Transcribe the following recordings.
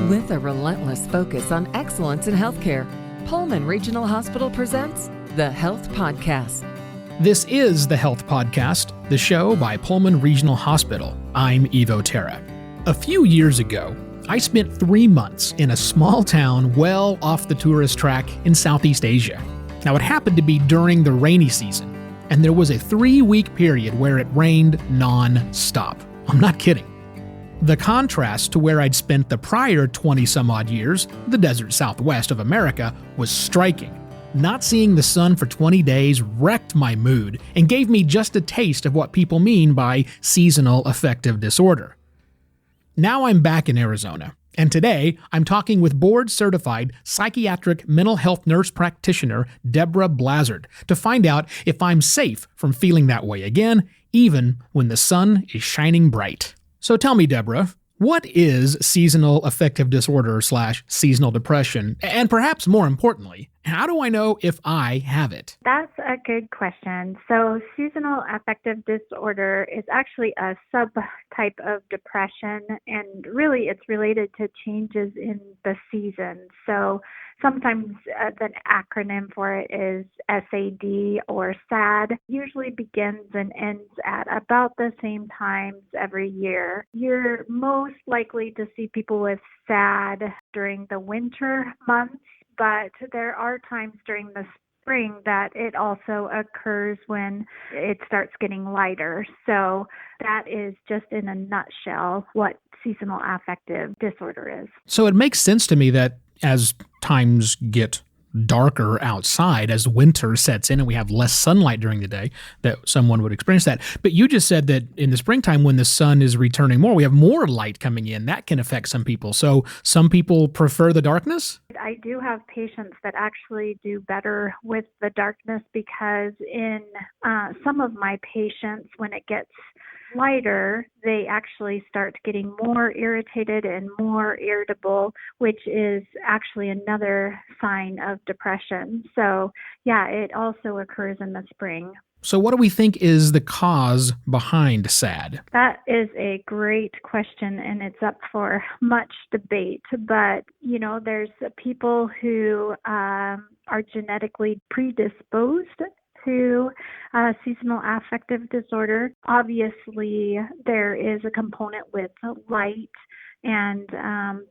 With a relentless focus on excellence in healthcare, Pullman Regional Hospital presents the Health Podcast. This is the Health Podcast, the show by Pullman Regional Hospital. I'm Evo Terra. A few years ago, I spent 3 months in a small town well off the tourist track in Southeast Asia. Now, it happened to be during the rainy season, and there was a 3-week period where it rained non-stop. I'm not kidding. The contrast to where I'd spent the prior 20-some-odd years, the desert southwest of America, was striking. Not seeing the sun for 20 days wrecked my mood and gave me just a taste of what people mean by seasonal affective disorder. Now I'm back in Arizona, and today I'm talking with board-certified psychiatric mental health nurse practitioner Deborah Blazard to find out if I'm safe from feeling that way again, even when the sun is shining bright. So tell me, Deborah, what is seasonal affective disorder / seasonal depression? And perhaps more importantly, how do I know if I have it? That's a good question. So seasonal affective disorder is actually a subtype of depression, and really it's related to changes in the season. So sometimes the acronym for it is SAD or SAD. Usually begins and ends at about the same times every year. You're most likely to see people with SAD during the winter months, but there are times during the spring that it also occurs when it starts getting lighter. So that is just in a nutshell what seasonal affective disorder is. So it makes sense to me that as times get darker outside, as winter sets in and we have less sunlight during the day, that someone would experience that. But you just said that in the springtime when the sun is returning more, we have more light coming in. That can affect some people. So some people prefer the darkness? I do have patients that actually do better with the darkness because in some of my patients, when it gets lighter, they actually start getting more irritated and more irritable, which is actually another sign of depression. So yeah, it also occurs in the spring. So what do we think is the cause behind SAD? That is a great question, and it's up for much debate. But, there's people who are genetically predisposed to seasonal affective disorder. Obviously, there is a component with light, and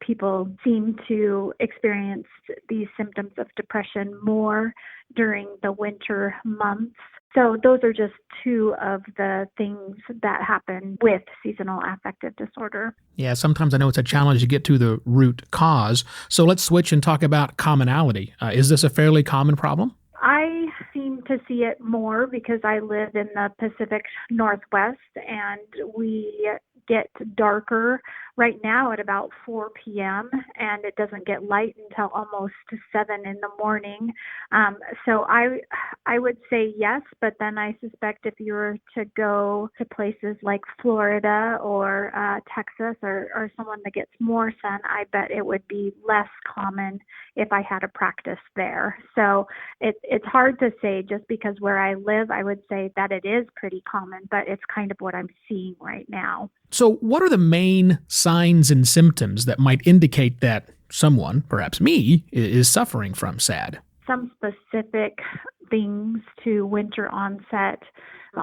people seem to experience these symptoms of depression more during the winter months. So those are just two of the things that happen with seasonal affective disorder. Yeah, sometimes I know it's a challenge to get to the root cause. So let's switch and talk about commonality. Is this a fairly common problem? I seem to see it more because I live in the Pacific Northwest, and we get darker right now at about 4 p.m. and it doesn't get light until almost 7 in the morning. So I would say yes, but then I suspect if you were to go to places like Florida or Texas or someone that gets more sun, I bet it would be less common if I had a practice there. So it's hard to say just because where I live, I would say that it is pretty common, but it's kind of what I'm seeing right now. So what are the main signs and symptoms that might indicate that someone, perhaps me, is suffering from SAD? Some specific things to winter onset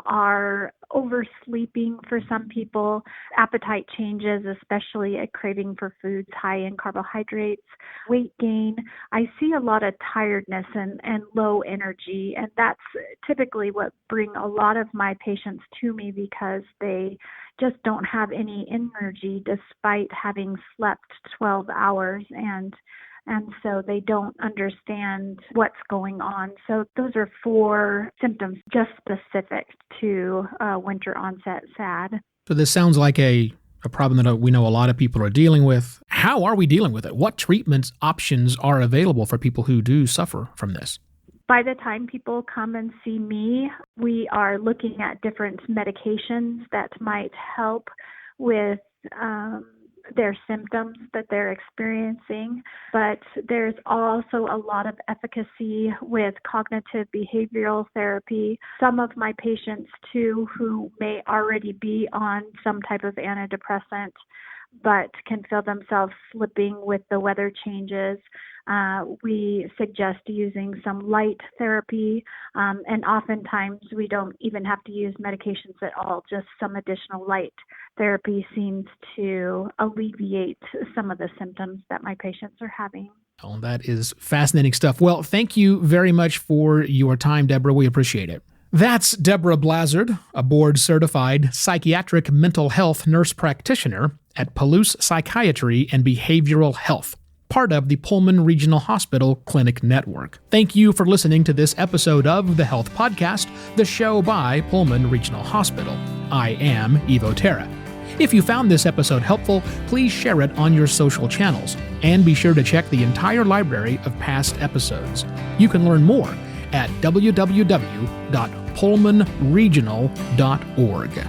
are oversleeping for some people, appetite changes, especially a craving for foods high in carbohydrates, weight gain. I see a lot of tiredness and low energy, and that's typically what bring a lot of my patients to me because they just don't have any energy despite having slept 12 hours and so they don't understand what's going on. So those are 4 symptoms just specific to winter onset SAD. So this sounds like a problem that we know a lot of people are dealing with. How are we dealing with it? What treatment options are available for people who do suffer from this? By the time people come and see me, we are looking at different medications that might help with their symptoms that they're experiencing, but there's also a lot of efficacy with cognitive behavioral therapy. Some of my patients too who may already be on some type of antidepressant but can feel themselves slipping with the weather changes. We suggest using some light therapy, and oftentimes we don't even have to use medications at all. Just some additional light therapy seems to alleviate some of the symptoms that my patients are having. Oh, that is fascinating stuff. Well, thank you very much for your time, Deborah. We appreciate it. That's Deborah Blazard, a board-certified psychiatric mental health nurse practitioner at Palouse Psychiatry and Behavioral Health, part of the Pullman Regional Hospital Clinic Network. Thank you for listening to this episode of The Health Podcast, the show by Pullman Regional Hospital. I am Evo Terra. If you found this episode helpful, please share it on your social channels, and be sure to check the entire library of past episodes. You can learn more at www.pullmanregional.org.